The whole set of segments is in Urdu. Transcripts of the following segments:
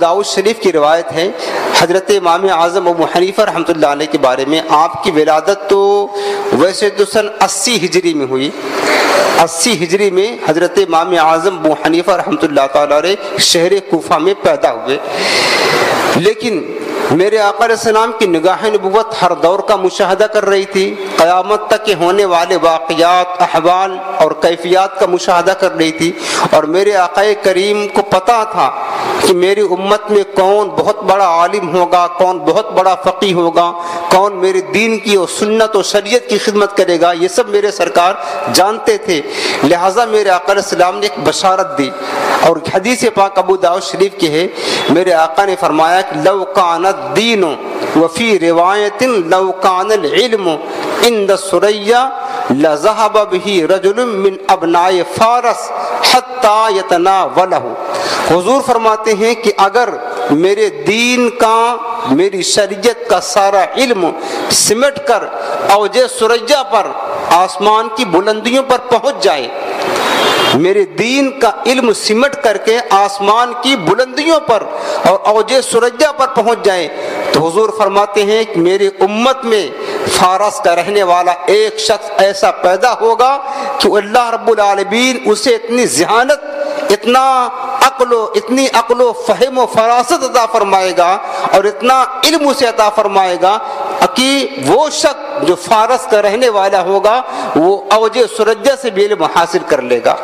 داؤد شریف کی روایت ہے حضرت امام اعظم ابو حنیفہ رحمۃ اللہ علیہ کے بارے میں. آپ کی ولادت تو ویسے تو سن 80 ہجری میں ہوئی. 80 ہجری میں حضرت امام اعظم ابو حنیفہ رحمۃ اللہ تعالی علیہ شہر کوفہ میں پیدا ہوئے. لیکن میرے آقا علیہ السلام کی نگاہ نبوت ہر دور کا مشاہدہ کر رہی تھی. قیامت تک کے ہونے والے واقعات، احوال اور کیفیات کا مشاہدہ کر رہی تھی. اور میرے آقا کریم کو پتہ تھا کہ میری امت میں کون بہت بڑا عالم ہوگا، کون بہت بڑا فقیہ ہوگا، کون میرے دین کی اور سنت و شریعت کی خدمت کرے گا. یہ سب میرے سرکار جانتے تھے. لہٰذا میرے آقا علیہ السلام نے ایک بشارت دی. اور حدیث پاک ابو داؤد شریف کی ہے، میرے آقا نے فرمایا کہ لو کان الدین وفی روایت لو کان العلم عند ثریا لذهب به رجل من ابناء فارس حتى يتناوله. حضور فرماتے ہیں کہ اگر میرے دین کا، میری شریعت کا سارا علم سمٹ کر اوج ثریا پر، آسمان کی بلندیوں پر پہنچ جائے، میرے دین کا علم سمٹ کر کے آسمان کی بلندیوں پر اور اوج ثریا پر پہنچ جائے، تو حضور فرماتے ہیں کہ میری امت میں فارس کا رہنے والا ایک شخص ایسا پیدا ہوگا کہ اللہ رب العالمین اسے اتنی ذہانت، اتنی عقل و فہم و فراست عطا فرمائے گا اور اتنا علم اسے عطا فرمائے گا کہ وہ شخص جو فارس کا رہنے والا ہوگا وہ اوج ثریا سے بھی علم حاصل کر لے گا.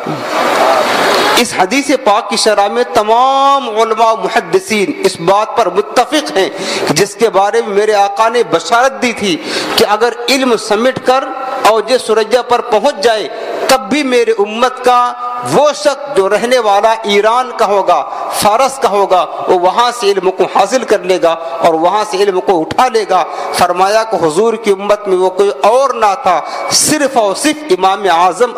اس حدیث پاک کی شرح میں تمام علماء و محدثین اس بات پر متفق ہیں جس کے بارے میں میرے آقا نے بشارت دی تھی کہ اگر علم سمٹ کر اوج ثریا پر پہنچ جائے تب بھی میرے امت کا وہ شخص جو رہنے والا ایران کا ہوگا، فارس کا ہوگا، وہ وہاں سے علم کو حاصل کر لے گا اور وہاں سے علم کو اٹھا لے گا. فرمایا کہ حضور کی امت میں وہ کوئی اور نہ تھا، صرف اور صرف امام اعظم